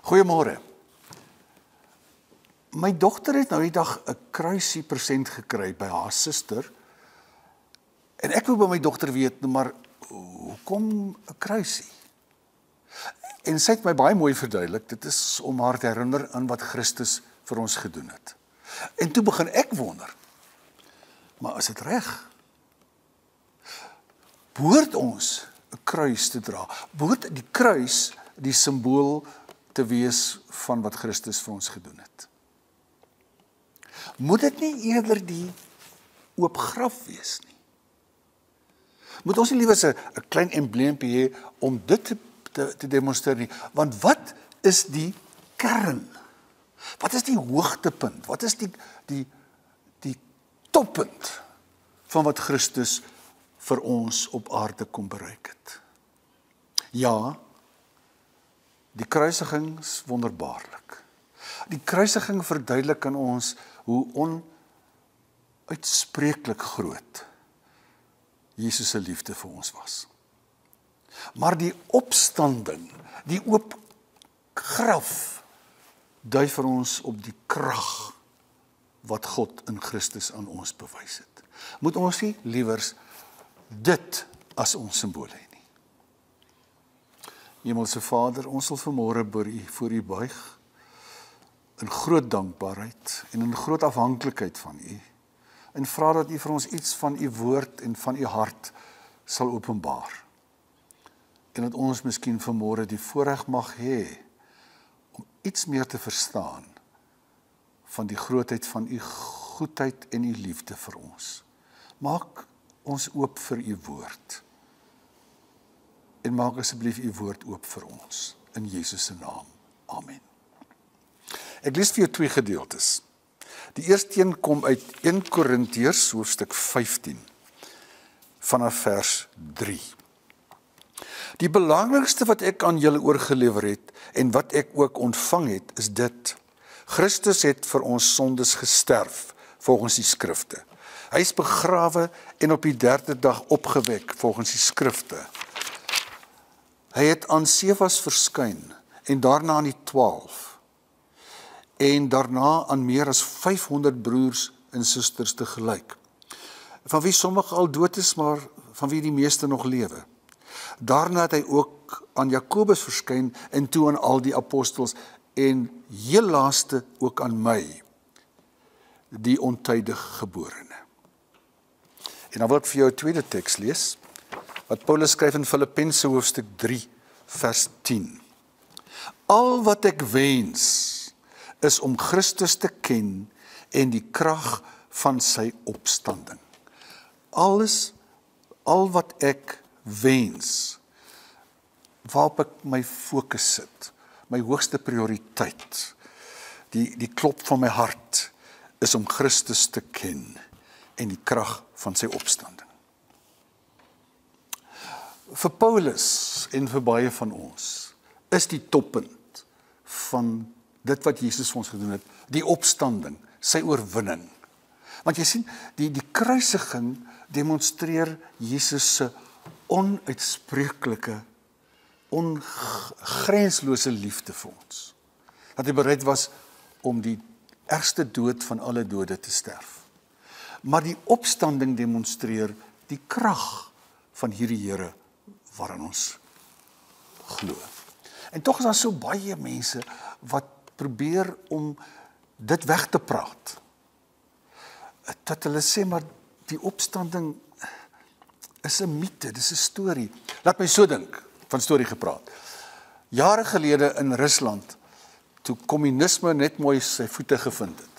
Goeiemôre. My dogter het nou die dag 'n kruisie present gekry by haar suster. En ek wil by my dogter weet, maar hoekom 'n kruisie? En sy het my baie mooi verduidelik, dit is om haar te herinner aan wat Christus vir ons gedoen het. En toe begin ek wonder, maar is dit reg? Behoort ons 'n kruis te dra? Behoort die kruis die simbool te wees van wat Christus vir ons gedoen het? Moet dit nie eerder die oop graf wees nie? Moet ons nie liewers 'n klein embleempie hê om dit te demonstreer nie? Want wat is die kern? Wat is die hoogtepunt? Wat is die toppunt van wat Christus vir ons op aarde kom bereik het? Ja, die kruisiging is wonderbaarlik. Die kruisiging verduidelik aan ons hoe onuitspreeklik groot Jesus se liefde vir ons was. Maar die opstanding, die oop graf, dui vir ons op die krag wat God in Christus aan ons bewys het. Moet ons nie liewers dit as ons simbool hê nie. Hemelse Vader, ons wil vanmôre voor U buig in groot dankbaarheid en in groot afhanklikheid van U, en vra dat U vir ons iets van U woord en van U hart sal openbaar, en dat ons miskien vanmôre die voorreg mag hê om iets meer te verstaan van die grootheid van U goedheid en U liefde vir ons. Maak ons oop vir U woord, en maak asseblief U woord oop vir ons, in Jesus se naam. Amen. Ek lees vir jou 2 gedeeltes. Die eerste een kom uit 1 Korintiërs hoofstuk 15, vanaf vers 3. Die belangrikste wat ek aan julle oorgelewer het, en wat ek ook ontvang het, is dit: Christus het vir ons sondes gesterf, volgens die skrifte. Hy is begrawe en op die 3de dag opgewek, volgens die skrifte. Hy het aan Sefas verskyn, en daarna aan die 12, en daarna aan meer as 500 broers en susters tegelyk, van wie sommige al dood is, maar van wie die meeste nog lewe. Daarna het hy ook aan Jakobus verskyn, en toe aan al die apostels, en heel laaste ook aan my, die ontydig geborene. En dan wil ek vir jou 'n tweede teks lees, wat Paulus skryf in Filippense hoofstuk 3, vers 10. Al wat ek wens, is om Christus te ken en die krag van sy opstanding. Al wat ek wens, waarop ek my fokus sit, my hoogste prioriteit, die klop van my hart, is om Christus te ken en die krag van sy opstanding. Vir Paulus en vir baie van ons is die toppunt van dit wat Jesus vir ons gedoen het, die opstanding, sy oorwinning. Want jy sien, die kruisiging demonstreer Jesus se onuitspreeklike, ongrenslose liefde vir ons. Dat hy bereid was om die ergste dood van alle dode te sterf. Maar die opstanding demonstreer die krag van hierdie Here waaraan ons glo. En tog is daar so baie mense wat probeer om dit weg te praat. Dat hulle sê, maar die opstanding is 'n mite, dis 'n storie. Laat my so dink, van storie gepraat. Jare gelede in Rusland, toe kommunisme net mooi sy voete gevind het,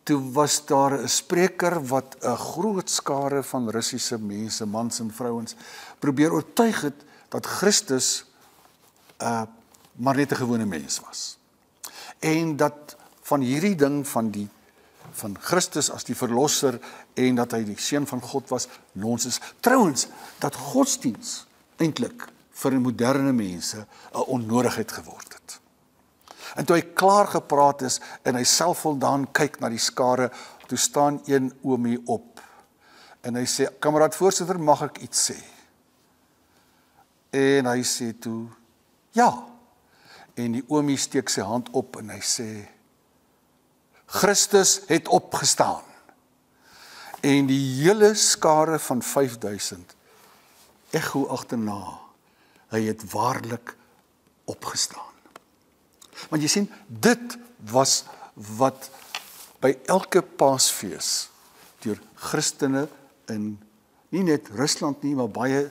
toe was daar 'n spreker wat 'n groot skare van Russiese mense, mans en vrouens, probeer oortuig het dat Christus maar net 'n gewone mens was. En dat van hierdie ding van Christus as die verlosser en dat hy die seun van God was, nonsens. Trouwens, dat godsdiens eintlik vir moderne mense 'n onnodigheid geword het. En toe hy klaar gepraat is en hy selfvoldaan kyk na die skare, toe staan een oomie op en hy sê, kameraad voorsitter, mag ek iets sê? En hy sê toe, ja. En die oomie steek sy hand op en hy sê, Christus het opgestaan. En die hele skare van 5000 echo agterna, hy het waarlik opgestaan. Want jy sien, dit was wat by elke Paasfees deur Christene in nie net Rusland nie, maar baie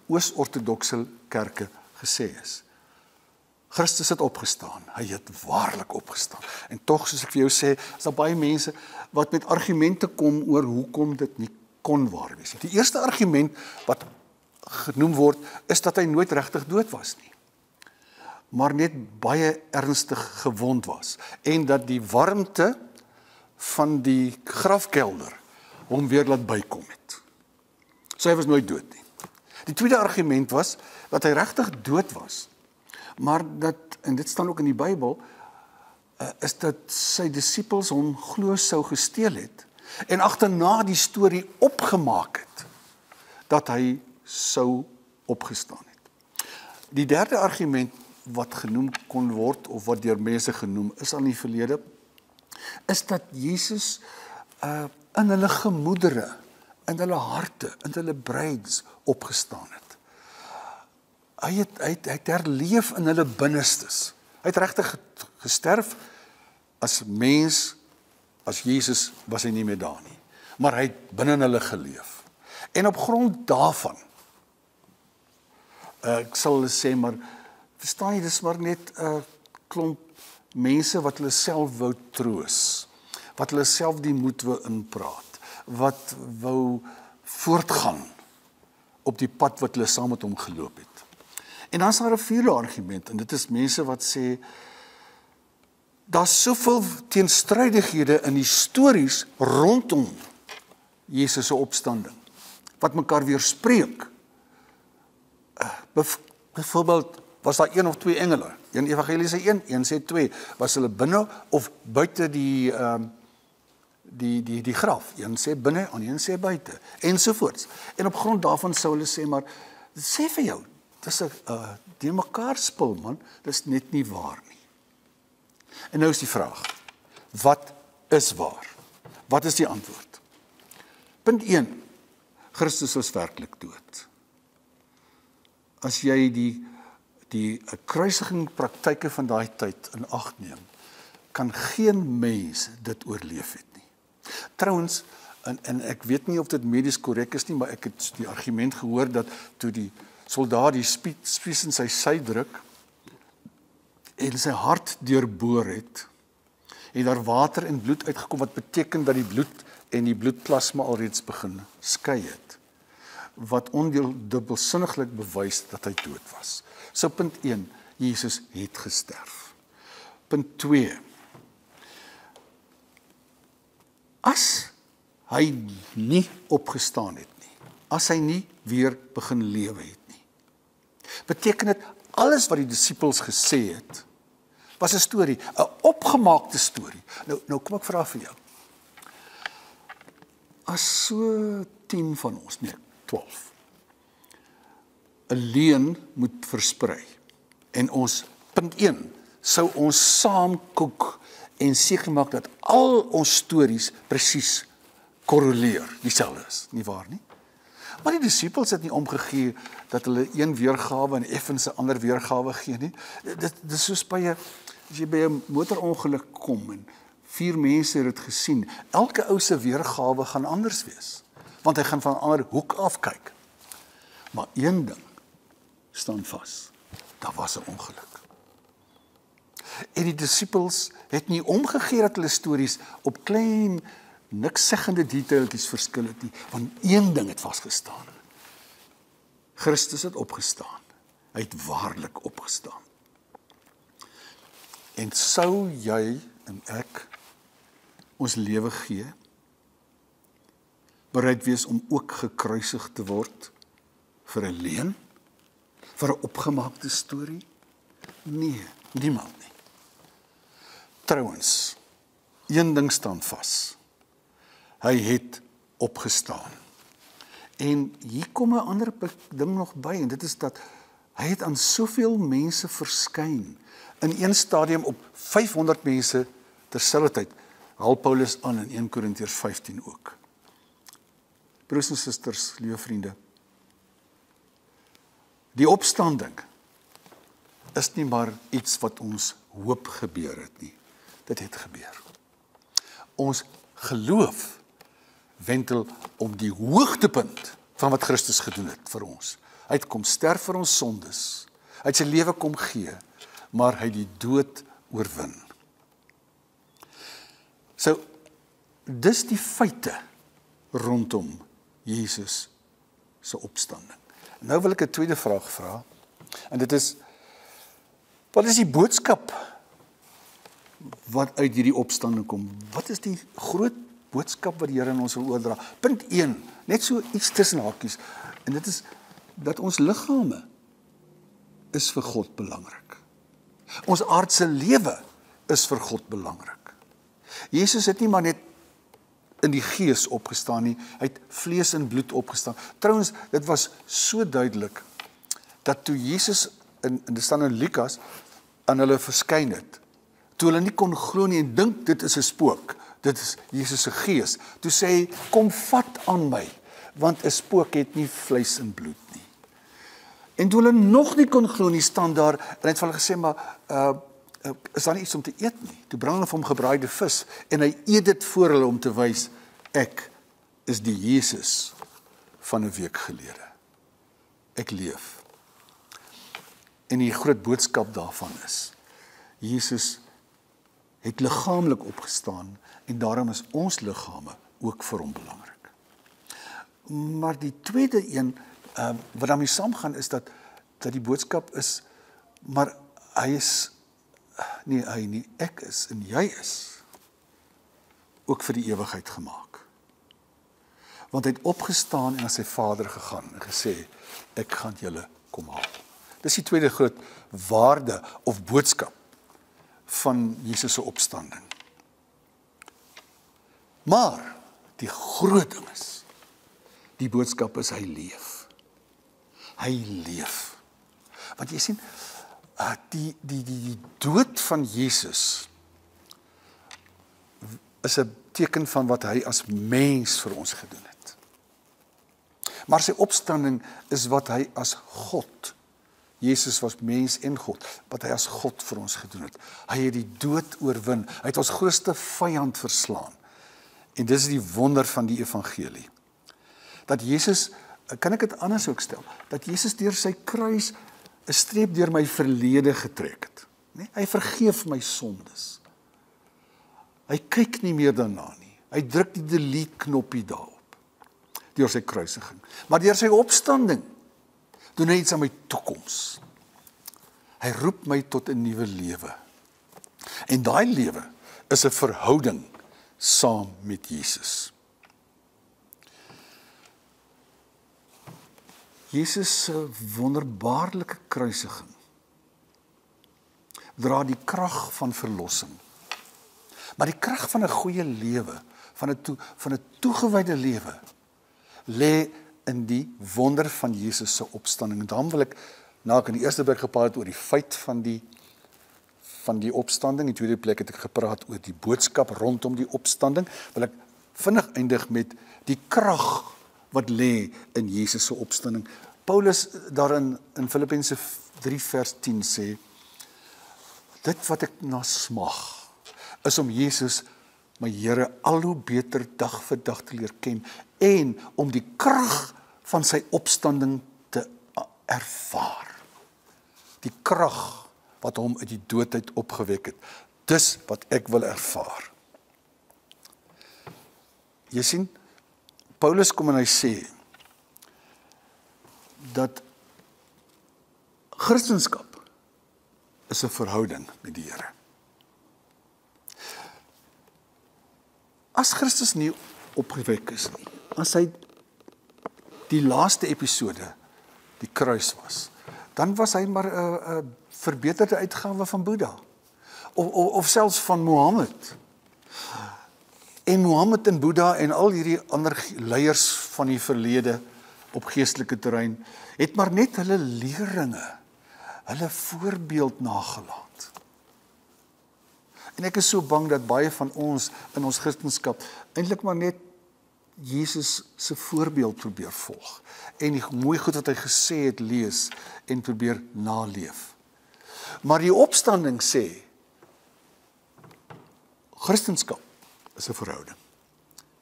Oos-Ortodokse kerke gesê is. Christus het opgestaan, hy het waarlik opgestaan. En tog, soos ek vir jou sê, is daar baie mense wat met argumente kom oor hoekom dit nie kon waar wees. Die eerste argument wat genoem word, is dat hy nooit regtig dood was nie, maar net baie ernstig gewond was, en dat die warmte van die grafkelder hom weer laat bykom het. So hy was nooit dood nie. Die tweede argument was, dat hy regtig dood was, maar dat, en dit staan ook in die Bybel, is dat sy disippels hom glo sou gesteel het, en agterna die storie opgemaak het, dat hy sou opgestaan het. Die derde argument wat genoem kon word, of wat deur mense genoem is aan die verlede, is dat Jesus in hulle gemoedere, in hulle harte, in hulle breins opgestaan het. Hy het herleef in hulle binnestes. Hy het regtig gesterf as mens, as Jesus was hy nie meer daar nie. Maar hy het binne in hulle geleef. En op grond daarvan, ek sal sê, maar verstaan jy, dis maar net 'n klomp mense wat hulle self wou troos, wat hulle self die moed wou inpraat, wat wou voortgaan op die pad wat hulle saam met hom geloop het. En dan is daar 'n vierde argument, en dit is mense wat sê, daar's soveel teenstrydighede in die stories rondom Jesus se opstanding, wat mekaar weerspreek. Byvoorbeeld, was daar 1 of 2 engele? Een evangelie sê 1, een sê 2. Was hulle binne of buite die graf? Een sê binne, en een sê buite, ensovoorts. En op grond daarvan sou hulle sê, maar dit sê vir jou, dis 'n die mekaar spul, man, dis net nie waar nie. En nou is die vraag, wat is waar? Wat is die antwoord? Punt 1, Christus was werklik dood. As jy die kruisigingspraktyke van daai tyd in ag neem, kan geen mens dit oorleef het nie. Trouwens, en ek weet nie of dit medies korrek is nie, maar ek het die argument gehoor dat toe die soldaat die spies in sy sy druk en sy hart deurboor het, en daar water en bloed uitgekom, wat beteken dat die bloed en die bloedplasma alreeds begin skei het, wat ondubbelsinniglik bewys dat hy dood was. So punt 1, Jesus het gesterf. Punt 2, as hy nie opgestaan het nie, as hy nie weer begin lewe het nie, beteken dit alles wat die disippels gesê het, was 'n storie, 'n opgemaakte storie. Nou kom ek vra vir jou. As so 10 van ons, nee, 12, 'n leuen moet versprei, en ons, punt 1, sou ons saam kook en seker maak dat al ons stories presies korreleer, dieselfde is, nie waar nie? Maar die disippels het nie omgegee dat hulle een weergawe en effens 'n ander weergawe gee nie. Dit is soos as jy by 'n motorongeluk kom en 4 mense het dit gesien, elke ou se weergawe gaan anders wees, want hy gaan van 'n ander hoek af kyk. Maar een ding staan vas, daar was 'n ongeluk. En die disippels het nie omgegee dat hulle stories op klein, nikszeggende detailtjies verskil het nie, want een ding het vasgestaan. Christus het opgestaan. Hy het waarlik opgestaan. En sou jy en ek ons lewe gee, bereid wees om ook gekruisig te word vir 'n leuen, vir 'n opgemaakte storie? Nee, niemand nie. Trouwens, een ding staan vas. Hy het opgestaan. En hier kom 'n ander ding nog by, en dit is dat hy het aan soveel mense verskyn, In een stadium op 500 mense terselfdertyd, haal Paulus aan in 1 Korintiërs 15 ook. Broers en susters, liewe vriende, die opstanding is nie maar iets wat ons hoop gebeur het nie. Dit het gebeur. Ons geloof wentel om die hoogtepunt van wat Christus gedoen het vir ons. Hy het kom sterf vir ons sondes. Hy het sy lewe kom gee, maar hy het die dood oorwin. So, dis die feite rondom Jesus se opstanding. Nou wil ek 'n tweede vraag vra, en dit is, wat is die boodskap wat uit hierdie opstanding kom? Wat is die groot boodskap wat die Here aan ons wil oordra? Punt 1, net so iets tussen hakies, en dit is, dat ons liggame is vir God belangrik. Ons aardse lewe is vir God belangrik. Jesus het nie maar net in die gees opgestaan nie, hy het vlees en bloed opgestaan. Trouwens, dit was so duidelik, dat toe Jesus, en dit staan in Lukas, aan hulle verskyn het, toe hulle nie kon glo nie en dink dit is 'n spook, dit is Jesus se gees, toe sê hy, kom vat aan my, want 'n spook het nie vleis en bloed nie. En toe hulle nog nie kon glo nie, staan daar, en hy het vir hulle gesê, maar, is daar nie iets om te eet nie? Toe bring hulle vir hom gebraaide vis, en hy eet dit voor hulle om te wys, ek is die Jesus van 'n week gelede. Ek leef. En die groot boodskap daarvan is, Jesus het liggaamlik opgestaan, en daarom is ons liggame ook vir hom belangrik. Maar die tweede een, wat daarmee saamgaan, is dat die boodskap is, maar hy is, nie hy nie, ek is, en jy is, ook vir die ewigheid gemaak. Want hy het opgestaan en aan sy Vader gegaan, en gesê, ek gaan julle kom haal. Dis die tweede groot waarde, of boodskap, van Jesus se opstanding. Maar, die groot ding is, die boodskap is, hy leef. Hy leef. Want jy sien, die dood van Jesus is 'n teken van wat hy as mens vir ons gedoen het. Maar sy opstanding is wat hy as God, Jesus was mens en God, wat hy as God vir ons gedoen het. Hy het die dood oorwin, hy het ons grootste vyand verslaan. En dis die wonder van die evangelie. Dat Jesus, kan ek dit anders ook stel, dat Jesus deur sy kruis 'n streep deur my verlede getrek het. Nee, hy vergeef my sondes. Hy kyk nie meer daarna nie. Hy druk die delete knoppie daarop, deur sy kruisiging. Maar deur sy opstanding, doen hy iets aan my toekoms. Hy roep my tot 'n nuwe lewe. En daai lewe is 'n verhouding saam met Jesus. Jesus se wonderbaarlike kruisiging dra die krag van verlossing. Maar die krag van 'n goeie lewe, van 'n toegewyde lewe, lê in die wonder van Jesus se opstanding. En daarom wil ek, nou ek in die eerste plek gepraat het oor die feit van die opstanding, in die tweede plek het ek gepraat oor die boodskap rondom die opstanding, wil ek vinnig eindig met die krag wat lê in Jesus se opstanding. Paulus daarin in Filippense 3 vers 10 sê, dit wat ek na smag, is om Jesus, my Here, al hoe beter dag vir dag te leer ken, en om die krag van sy opstanding te ervaar. Die krag wat hom uit die doodheid opgewek het. Dis wat ek wil ervaar. Jy sien, Paulus kom en hy sê, dat Christendom is 'n verhouding met die Here. As Christus nie opgewek is nie, as hy die laaste episode, die kruis was, dan was hy maar 'n verbeterde uitgawe van Boeddha, of selfs van Mohammed. En Mohammed en Boeddha en al hierdie ander leiers van die verlede op geestelike terrein, het maar net hulle leringe, hulle voorbeeld nagelaat. En ek is so bang dat baie van ons in ons Christendom eintlik maar net Jesus se voorbeeld probeer volg en die mooi goed wat hy gesê het lees en probeer naleef. Maar die opstanding sê, Christendom is 'n verhouding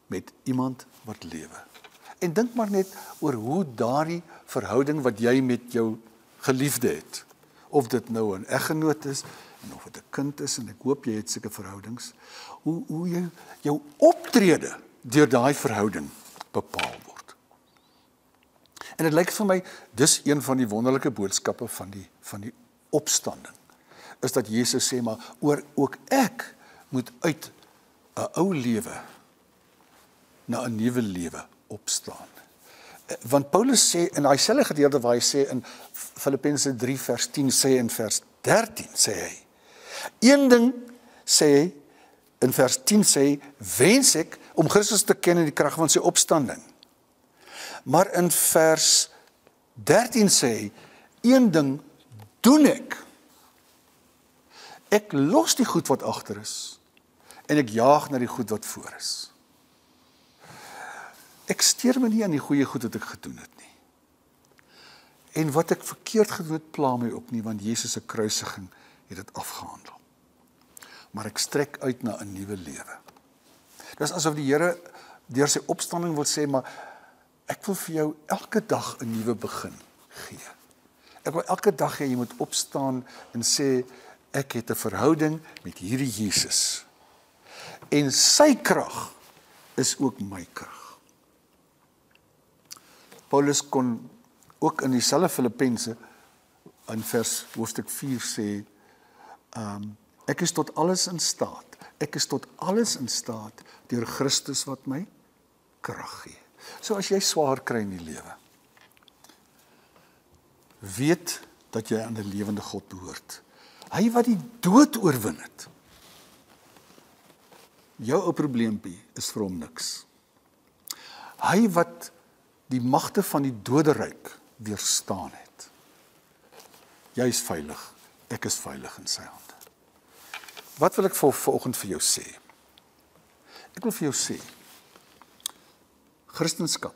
met iemand wat lewe. En dink maar net oor hoe daardie verhouding wat jy met jou geliefde het, of dit nou 'n eggenoot is, en of dit 'n kind is, en ek hoop jy het sulke verhoudings, hoe jou optrede deur daai verhouding bepaal word. En dit lyk vir my, dis een van die wonderlike boodskappe van die opstanding, is dat Jesus sê, maar ook ek moet uit 'n ou lewe na 'n nuwe lewe opstaan. Want Paulus sê, in daai selfde gedeelte waar hy sê in Filippense 3 vers 10, sê in vers 13, sê hy, een ding sê hy, in vers 10 sê hy, wens ek om Christus te ken in die krag van sy opstanding. Maar in vers 13 sê hy, een ding doen ek. Ek los die goed wat agter is, en ek jaag na die goed wat voor is. Ek steur my nie aan die goeie goed wat ek gedoen het nie. En wat ek verkeerd gedoen het, pla my ook nie, want Jesus se kruisiging het dit afgehandel. Maar ek strek uit na 'n nuwe lewe. Dis asof die Here deur sy opstanding wil sê, maar ek wil vir jou elke dag 'n nuwe begin gee. Ek wil elke dag hê jy moet opstaan en sê, ek het 'n verhouding met hierdie Jesus. En sy krag is ook my krag. Paulus kon ook in dieselfde Filippense in hoofstuk 4 sê, ek is tot alles in staat. Ek is tot alles in staat deur Christus wat my krag gee. So as jy swaar kry in die lewe, weet dat jy aan 'n lewende God behoort. Hy wat die dood oorwin het. Jou ou probleempie is vir hom niks. Hy wat die magte van die doderyk weerstaan het. Jy is veilig, ek is veilig in sy hande. Wat wil ek vanoggend vir jou sê? Ek wil vir jou sê, Christendom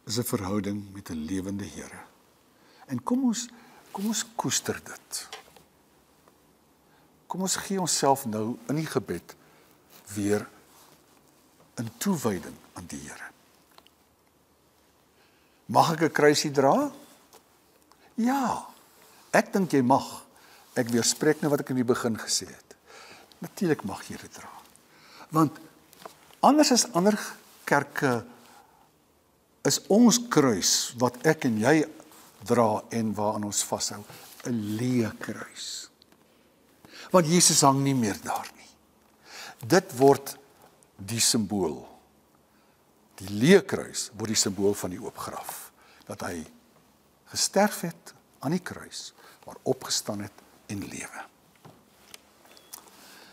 is 'n verhouding met 'n lewende Here. En kom ons koester dit. Kom ons gee onsself nou in die gebed weer in toewyding aan die Here. Mag ek 'n kruisie dra? Ja, ek dink jy mag. Ek weerspreek nou wat ek in die begin gesê het. Natuurlik mag jy dit dra. Want anders as ander kerke is ons kruis wat ek en jy dra en waaraan ons vashou, 'n leë kruis. Want Jesus hang nie meer daar nie. Dit word die simbool. Die leë kruis word die simbool van die oop graf. Dat hy gesterf het aan die kruis, maar opgestaan het en lewe.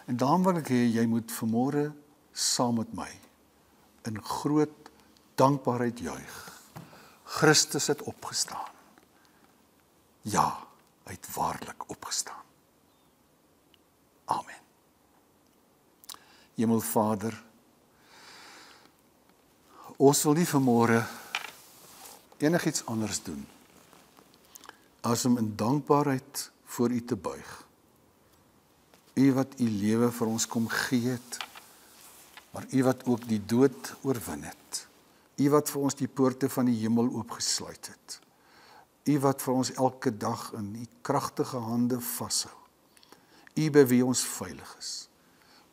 En daarom wil ek hê, jy moet vanmôre saam met my in groot dankbaarheid juig. Christus het opgestaan. Ja, hy het waarlik opgestaan. Amen. Hemelvader, ons wil nie vanmôre enigiets anders doen as om in dankbaarheid voor U te buig. U wat U lewe vir ons kom gee het, maar U wat ook die dood oorwin het. U wat vir ons die poorte van die hemel oopgesluit het. U wat vir ons elke dag in U kragtige hande vashou. U by wie ons veilig is.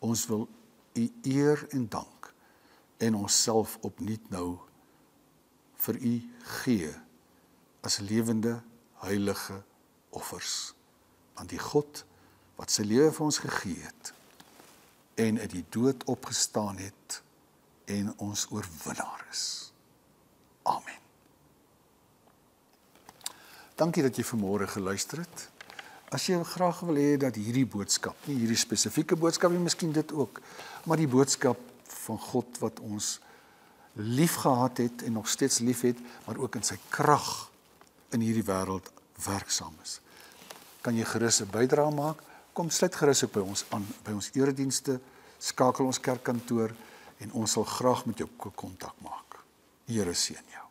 Ons wil U eer en dank en onsself opnuut nou vir U gee as lewende, heilige offers aan die God wat sy lewe vir ons gegee het en uit die dood opgestaan het en ons oorwinnaar is. Amen. Dankie dat jy vanmôre geluister het. As jy graag wil hê dat hierdie boodskap, nie hierdie spesifieke boodskap nie, miskien dit ook, maar die boodskap van God wat ons lief gehad het en nog steeds lief het, maar ook in sy krag in hierdie wêreld werksaam is. Kan jy gerus 'n bydrae maak? kom sluit gerus ook by ons aan, by ons eredienste, skakel ons kerkkantoor en ons sal graag met jou kontak maak. Die Here seën jou.